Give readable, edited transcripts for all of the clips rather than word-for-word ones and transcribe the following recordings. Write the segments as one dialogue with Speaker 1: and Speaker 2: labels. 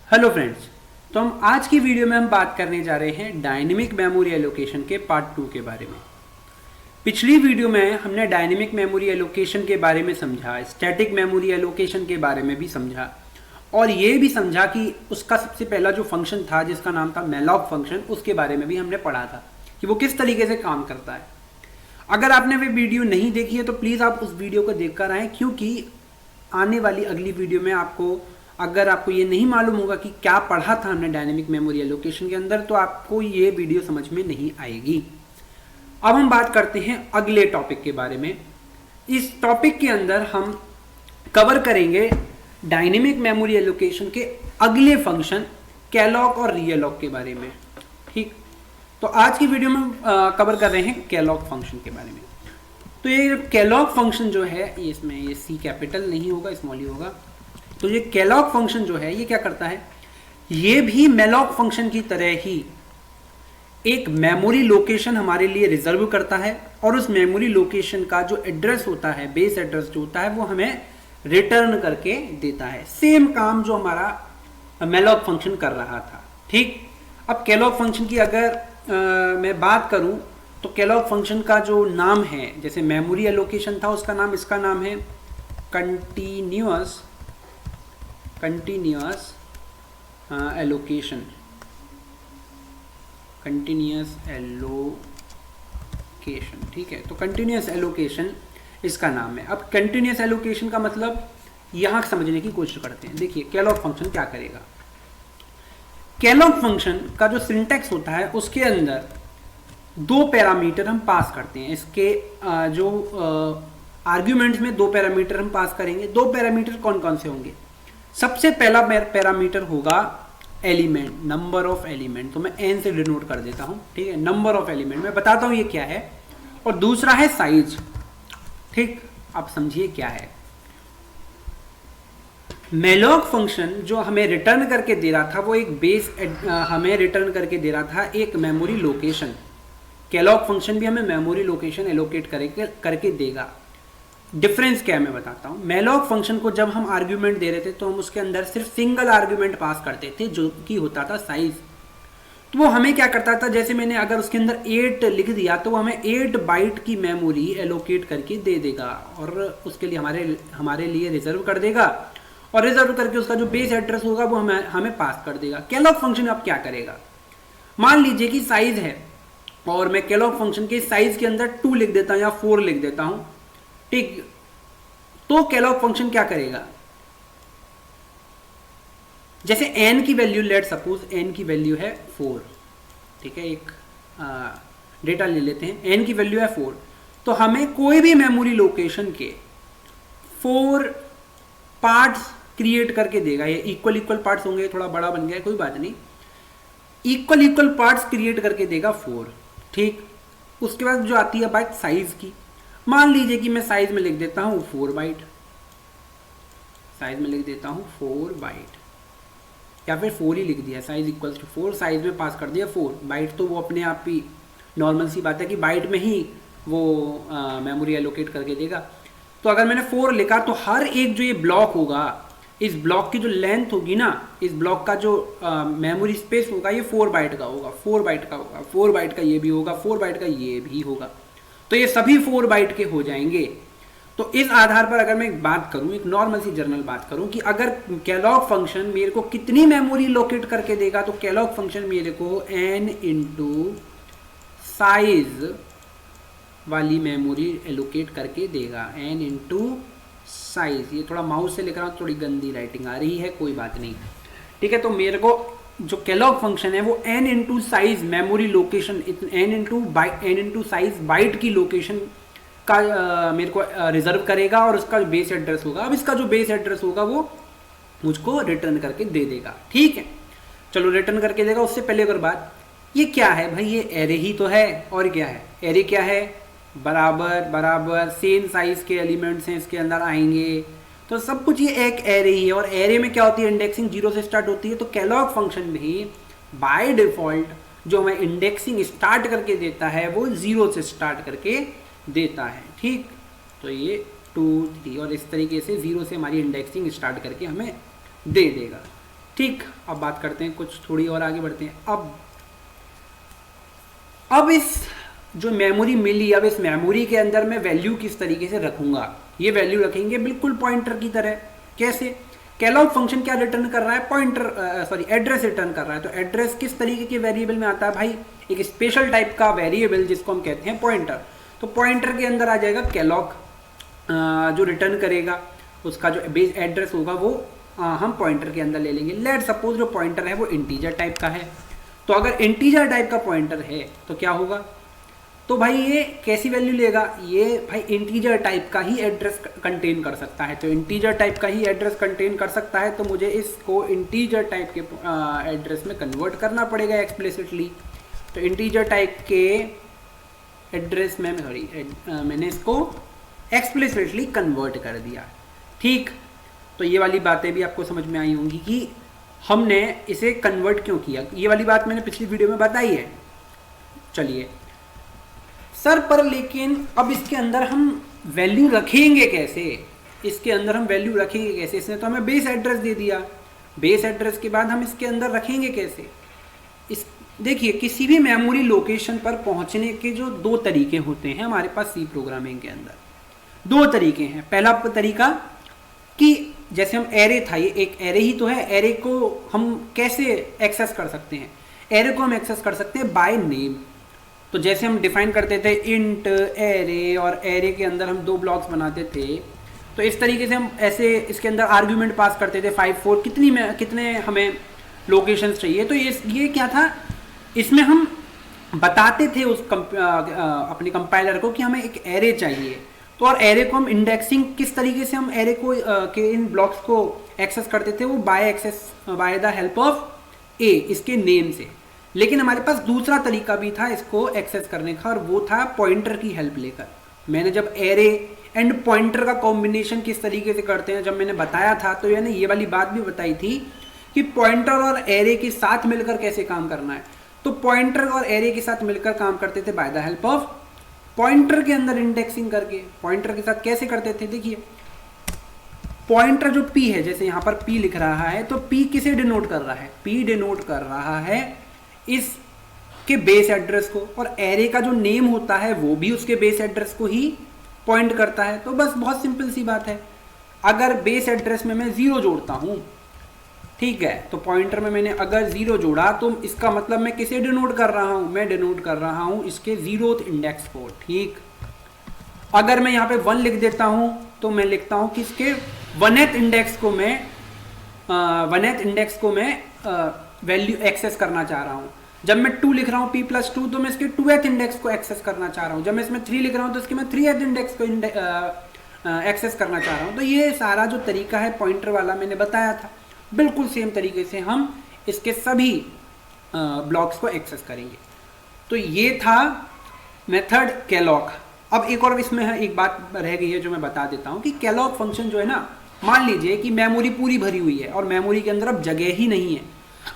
Speaker 1: Hello friends. तो हम आज की वीडियो में हम बात करने जा रहे हैं डायनेमिक मेमोरी एलोकेशन के पार्ट 2 के बारे में। पिछली वीडियो में हमने डायनेमिक मेमोरी एलोकेशन के बारे में समझा, स्टैटिक मेमोरी एलोकेशन के बारे में भी समझा और ये भी समझा कि उसका सबसे पहला जो फंक्शन था जिसका नाम था मैलॉक फंक्शन, उसके बारे में भी हमने पढ़ा था कि वो किस तरीके से काम करता है। अगर आपने वो वीडियो नहीं देखी है तो प्लीज़ आप उस वीडियो को देख कर आएँ, क्योंकि आने वाली अगली वीडियो में अगर आपको ये नहीं मालूम होगा कि क्या पढ़ा था हमने डायनेमिक मेमोरी एलोकेशन के अंदर, तो आपको ये वीडियो समझ में नहीं आएगी। अब हम बात करते हैं अगले टॉपिक के बारे में। इस टॉपिक के अंदर हम कवर करेंगे डायनेमिक मेमोरी एलोकेशन के अगले फंक्शन कैलॉग और रीअलॉग के बारे में। ठीक, तो आज की वीडियो में कवर कर रहे हैं कैलॉग फंक्शन के बारे में। तो ये कैलॉग फंक्शन जो है, इसमें ये सी कैपिटल नहीं होगा, स्मॉल ही होगा। तो ये कैलॉग फंक्शन जो है ये क्या करता है, ये भी मैलॉक फंक्शन की तरह ही एक मेमोरी लोकेशन हमारे लिए रिजर्व करता है और उस मेमोरी लोकेशन का जो एड्रेस होता है, बेस एड्रेस जो होता है, वो हमें रिटर्न करके देता है। सेम काम जो हमारा मैलॉक फंक्शन कर रहा था। ठीक, अब कैलॉग फंक्शन की अगर मैं बात करूं तो कैलॉग फंक्शन का जो नाम है, जैसे मेमोरी एलोकेशन था उसका नाम, इसका नाम है कंटिन्यूअस एलोकेशन। कंटिन्यूअस एलोकेशन, ठीक है। तो कंटिन्यूअस एलोकेशन इसका नाम है। अब कंटिन्यूअस एलोकेशन का मतलब यहां समझने की कोशिश करते हैं। देखिए कैलॉग फंक्शन क्या करेगा। कैलॉग फंक्शन का जो सिंटैक्स होता है उसके अंदर दो पैरामीटर हम पास करते हैं। इसके जो आर्ग्यूमेंट्स में दो पैरामीटर हम पास करेंगे। दो पैरामीटर कौन कौन से होंगे? सबसे पहला पैरामीटर होगा एलिमेंट, नंबर ऑफ एलिमेंट। तो मैं एन से डिनोट कर देता हूं, ठीक है, नंबर ऑफ एलिमेंट। मैं बताता हूं ये क्या है। और दूसरा है साइज। ठीक, आप समझिए क्या है। मैलॉक फंक्शन जो हमें रिटर्न करके दे रहा था वो एक बेस हमें रिटर्न करके दे रहा था एक मेमोरी लोकेशन। कैलॉग फंक्शन भी हमें मेमोरी लोकेशन एलोकेट करके देगा। डिफरेंस क्या है मैं बताता हूँ। मैलॉक फंक्शन को जब हम आर्ग्यूमेंट दे रहे थे तो हम उसके अंदर सिर्फ सिंगल आर्ग्यूमेंट पास करते थे जो कि होता था साइज। तो वो हमें क्या करता था, जैसे मैंने अगर उसके अंदर 8 लिख दिया तो वो हमें 8 बाइट की मेमोरी एलोकेट करके दे देगा और उसके लिए हमारे लिए रिजर्व कर देगा और रिजर्व करके उसका जो बेस एड्रेस होगा वो हमें पास कर देगा। कैलॉग फंक्शन अब क्या करेगा, मान लीजिए कि साइज है और मैं कैलॉग फंक्शन के साइज के अंदर 2 लिख देता हूं या 4 लिख देता हूं। ठीक, तो कैलॉग फंक्शन क्या करेगा, जैसे n की वैल्यू, लेट सपोज n की वैल्यू है 4, ठीक है, एक डेटा ले लेते हैं, n की वैल्यू है 4, तो हमें कोई भी मेमोरी लोकेशन के 4 पार्ट्स क्रिएट करके देगा। ये इक्वल पार्ट्स होंगे, थोड़ा बड़ा बन गया, कोई बात नहीं, इक्वल पार्ट्स क्रिएट करके देगा 4। ठीक, उसके बाद जो आती है बात साइज की, मान लीजिए कि मैं साइज में लिख देता हूं 4 बाइट, साइज में लिख देता हूं 4 बाइट या फिर 4 ही लिख दिया, साइज इक्वल्स टू 4, साइज में पास कर दिया 4 बाइट। तो वो अपने आप ही नॉर्मल सी बात है कि बाइट में ही वो मेमोरी एलोकेट करके देगा। तो अगर मैंने 4 लिखा तो हर एक जो ये ब्लॉक होगा, इस ब्लॉक की जो लेंथ होगी ना, इस ब्लॉक का जो मेमोरी स्पेस होगा ये 4 बाइट का होगा, 4 बाइट का होगा, 4 बाइट का ये भी होगा, 4 बाइट का ये भी होगा। तो ये सभी 4 बाइट के हो जाएंगे। तो इस आधार पर अगर मैं एक बात करूं, एक नॉर्मल सी जनरल बात करूं कि अगर कैलॉग फंक्शन मेरे को कितनी मेमोरी लोकेट करके देगा, तो कैलॉग फंक्शन मेरे को n इंटू साइज वाली मेमोरी एलोकेट करके देगा, n इंटू साइज। ये थोड़ा माउस से लिख रहा हूं, थोड़ी गंदी राइटिंग आ रही है, कोई बात नहीं, ठीक है। तो मेरे को जो कैलॉग फंक्शन है वो n into size memory location, n into size byte की लोकेशन का मेरे को रिजर्व करेगा और उसका बेस एड्रेस होगा। अब इसका जो बेस एड्रेस होगा वो मुझको रिटर्न करके दे देगा। ठीक है, चलो रिटर्न करके देगा। उससे पहले अगर बात, ये क्या है भाई, ये एरे ही तो है। और क्या है, एरे क्या है, बराबर सेम साइज के एलिमेंट्स हैं इसके अंदर आएंगे, तो सब कुछ ये एक एरे ही है। और एरे में क्या होती है, इंडेक्सिंग 0 से स्टार्ट होती है। तो कैलॉग फंक्शन भी बाय डिफॉल्ट जो हमें इंडेक्सिंग स्टार्ट करके देता है वो 0 से स्टार्ट करके देता है। ठीक, तो ये 2 3 और इस तरीके से 0 से हमारी इंडेक्सिंग स्टार्ट करके हमें दे देगा। ठीक, अब बात करते हैं कुछ थोड़ी और आगे बढ़ते हैं। अब इस जो मेमोरी मिली, अब इस मेमोरी के अंदर मैं वैल्यू किस तरीके से रखूंगा। ये वैल्यू रखेंगे बिल्कुल पॉइंटर की तरह। कैसे? कैलॉग फंक्शन क्या रिटर्न कर रहा है? पॉइंटर एड्रेस रिटर्न कर रहा है। तो एड्रेस किस तरीके के वेरिएबल में आता है भाई? एक स्पेशल टाइप का वेरिएबल जिसको हम कहते हैं पॉइंटर। तो पॉइंटर के अंदर आ जाएगा कैलॉग, जो रिटर्न करेगा उसका जो बेस एड्रेस होगा वो हम पॉइंटर के अंदर ले लेंगे। लेट सपोज जो पॉइंटर है वो इंटीजर टाइप का है। तो अगर इंटीजर टाइप का पॉइंटर है तो क्या होगा? तो भाई ये कैसी वैल्यू लेगा? ये भाई इंटीजर टाइप का ही एड्रेस कंटेन कर सकता है। तो इंटीजर टाइप का ही एड्रेस कंटेन कर सकता है तो मुझे इसको इंटीजर टाइप के एड्रेस में कन्वर्ट करना पड़ेगा एक्सप्लिसिटली। तो इंटीजर टाइप के एड्रेस में मैंने इसको एक्सप्लिसिटली कन्वर्ट कर दिया। ठीक, तो ये वाली बातें भी आपको समझ में आई होंगी कि हमने इसे कन्वर्ट क्यों किया। ये वाली बात मैंने पिछली वीडियो में बताई है। चलिए सर, पर लेकिन अब इसके अंदर हम वैल्यू रखेंगे कैसे? इसके अंदर हम वैल्यू रखेंगे कैसे? इसने तो हमें बेस एड्रेस दे दिया। बेस एड्रेस के बाद हम इसके अंदर रखेंगे कैसे? इस देखिए, किसी भी मेमोरी लोकेशन पर पहुंचने के जो दो तरीके होते हैं हमारे पास सी प्रोग्रामिंग के अंदर, दो तरीके हैं। पहला तरीका कि जैसे हम एरे था, ये एक एरे ही तो है, एरे को हम कैसे एक्सेस कर सकते हैं? एरे को हम एक्सेस कर सकते हैं बाय नेम। तो जैसे हम डिफाइन करते थे इंट एरे, और एरे के अंदर हम दो ब्लॉक्स बनाते थे, तो इस तरीके से हम ऐसे इसके अंदर आर्ग्यूमेंट पास करते थे 5 4 कितने हमें लोकेशंस चाहिए। तो ये क्या था, इसमें हम बताते थे उस अपने कंपाइलर को कि हमें एक एरे चाहिए। तो और एरे को हम इंडेक्सिंग किस तरीके से हम एरे को के इन ब्लॉक्स को एक्सेस करते थे, वो बाय द हेल्प ऑफ ए, इसके नेम से। लेकिन हमारे पास दूसरा तरीका भी था इसको एक्सेस करने का, और वो था पॉइंटर की हेल्प लेकर। मैंने जब एरे एंड पॉइंटर का कॉम्बिनेशन किस तरीके से करते हैं जब मैंने बताया था, तो मैंने ये वाली बात भी बताई थी कि पॉइंटर और एरे के साथ मिलकर कैसे काम करना है। तो पॉइंटर और एरे के साथ मिलकर काम करते थे by the help of pointer के अंदर इंडेक्सिंग करके। पॉइंटर के साथ कैसे करते थे? देखिए, पॉइंटर जो p है, जैसे यहाँ पर p लिख रहा है, तो p किसे डिनोट कर रहा है? p डिनोट कर रहा है इस के बेस एड्रेस को, और एरे का जो नेम होता है वो भी उसके बेस एड्रेस को ही पॉइंट करता है। तो बस बहुत सिंपल सी बात है। अगर बेस एड्रेस में मैं 0 जोड़ता हूं, ठीक है, तो पॉइंटर में मैंने अगर 0 जोड़ा तो इसका मतलब मैं किसे डिनोट कर रहा हूं? मैं डिनोट कर रहा हूं इसके 0th इंडेक्स को। ठीक, अगर मैं यहाँ पे 1 लिख देता हूं तो मैं लिखता हूं कि इसके 1th इंडेक्स को मैं वैल्यू एक्सेस करना चाह रहा हूं। जब मैं 2 लिख रहा हूँ p+2 तो मैं इसके 2th इंडेक्स को एक्सेस करना चाह रहा हूँ। जब मैं इसमें 3 लिख रहा हूँ तो इसके मैं 3th इंडेक्स को एक्सेस करना चाह रहा हूँ। तो ये सारा जो तरीका है पॉइंटर वाला मैंने बताया था, बिल्कुल सेम तरीके से हम इसके सभी ब्लॉक्स को एक्सेस करेंगे। तो ये था मेथड कैलॉग। अब एक और इसमें है, एक बात रह गई है जो मैं बता देता हूँ कि कैलॉग फंक्शन जो है ना, मान लीजिए कि मेमोरी पूरी भरी हुई है और मेमोरी के अंदर अब जगह ही नहीं है।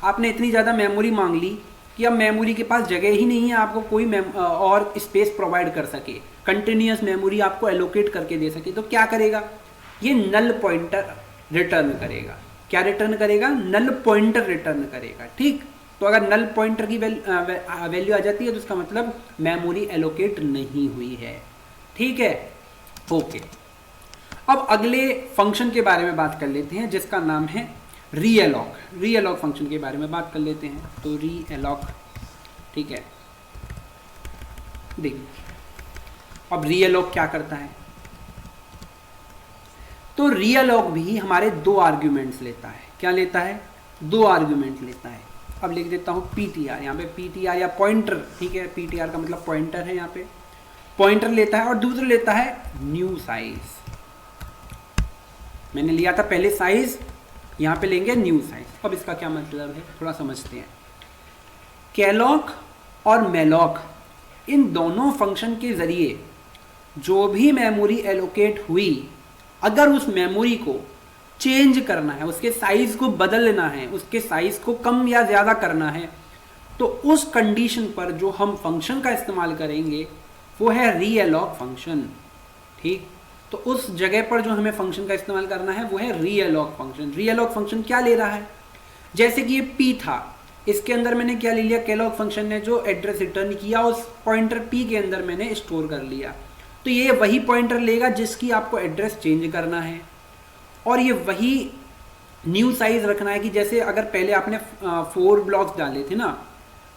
Speaker 1: आपने इतनी ज़्यादा मेमोरी मांग ली कि अब मेमोरी के पास जगह ही नहीं है, आपको कोई और स्पेस प्रोवाइड कर सके, कंटिन्यूस मेमोरी आपको एलोकेट करके दे सके। तो क्या करेगा? ये नल पॉइंटर रिटर्न करेगा। क्या रिटर्न करेगा? नल पॉइंटर रिटर्न करेगा। ठीक, तो अगर नल पॉइंटर की वैल्यू आ जाती है तो उसका मतलब मेमोरी एलोकेट नहीं हुई है। ठीक है, ओके। अब अगले फंक्शन के बारे में बात कर लेते हैं जिसका नाम है रीएलॉक। रीएलॉक फंक्शन के बारे में बात कर लेते हैं। तो रीएलॉक, ठीक है, देखिए अब रीएलॉक क्या करता है। तो रीएलॉक भी हमारे 2 आर्ग्यूमेंट्स लेता है। क्या लेता है? 2 आर्ग्यूमेंट लेता है। अब लिख देता हूँ पीटीआर, यहाँ पे पीटीआर या पॉइंटर, ठीक है, पीटीआर का मतलब पॉइंटर है, यहाँ पे पॉइंटर लेता है। और दूसरा लेता है न्यू साइज। मैंने लिया था पहले साइज, यहाँ पे लेंगे न्यू साइज। अब इसका क्या मतलब है थोड़ा समझते हैं। कैलॉक और मेलॉक, इन दोनों फंक्शन के जरिए जो भी मेमोरी एलोकेट हुई, अगर उस मेमोरी को चेंज करना है, उसके साइज को बदलना है, उसके साइज को कम या ज़्यादा करना है, तो उस कंडीशन पर जो हम फंक्शन का इस्तेमाल करेंगे वो है रीएलॉक फंक्शन। ठीक, तो उस जगह पर जो हमें फंक्शन का इस्तेमाल करना है वो है रीएलॉक फंक्शन। रीएलॉक फंक्शन क्या ले रहा है? जैसे कि ये p था, इसके अंदर मैंने क्या ले लिया, केलॉग फंक्शन ने जो एड्रेस रिटर्न किया उस पॉइंटर p के अंदर मैंने स्टोर कर लिया। तो ये वही पॉइंटर लेगा जिसकी आपको एड्रेस चेंज करना है, और ये वही न्यू साइज रखना है कि जैसे अगर पहले आपने 4 ब्लॉक्स डाले थे ना,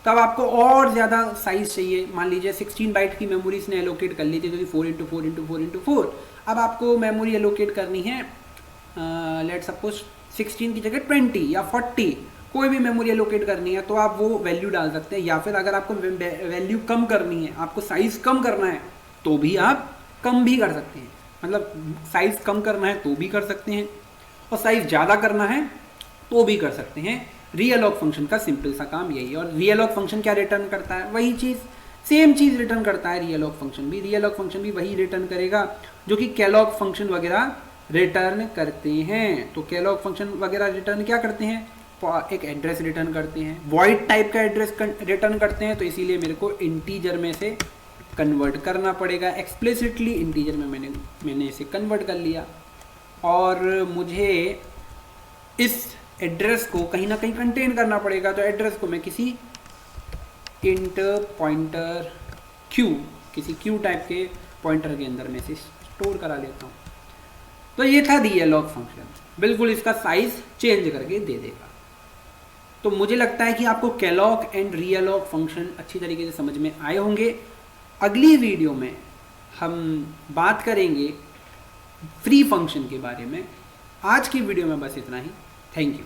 Speaker 1: तब आपको और ज़्यादा साइज चाहिए। मान लीजिए 16 बाइट की मेमोरी इसने एलोकेट कर ली थी, तो 4x4x4x4। अब आपको मेमोरी एलोकेट करनी है, लेट सपोज 16 की जगह 20 या 40, कोई भी मेमोरी एलोकेट करनी है तो आप वो वैल्यू डाल सकते हैं। या फिर अगर आपको वैल्यू कम करनी है, आपको साइज़ कम करना है, तो भी आप कम भी कर सकते हैं। मतलब साइज़ कम करना है तो भी कर सकते हैं, और साइज़ ज़्यादा करना है तो भी कर सकते हैं। रीअलॉग फंक्शन का सिंपल सा काम यही है। और रीअलॉग फंक्शन क्या रिटर्न करता है, वही चीज़, सेम चीज़ रिटर्न करता है रीअलॉग फंक्शन भी। रीअलॉग फंक्शन भी वही रिटर्न करेगा जो कि केलॉग फंक्शन वगैरह रिटर्न करते हैं। तो केलॉग फंक्शन वगैरह रिटर्न क्या करते हैं, एक एड्रेस रिटर्न करते हैं, वॉइड टाइप का एड्रेस रिटर्न करते हैं। तो इसीलिए मेरे को इंटीजर में से कन्वर्ट करना पड़ेगा, एक्सप्लिसिटली इंटीजर में मैंने इसे कन्वर्ट कर लिया। और मुझे इस एड्रेस को कहीं ना कहीं कंटेन करना पड़ेगा, तो एड्रेस को मैं किसी इंट पॉइंटर क्यू, किसी क्यू टाइप के पॉइंटर के अंदर में से स्टोर करा लेता हूँ। तो ये था रीअलॉग फंक्शन, बिल्कुल इसका साइज चेंज करके दे देगा। तो मुझे लगता है कि आपको केलॉग एंड रीअलॉग फंक्शन अच्छी तरीके से समझ में आए होंगे। अगली वीडियो में हम बात करेंगे फ्री फंक्शन के बारे में। आज की वीडियो में बस इतना ही। Thank you.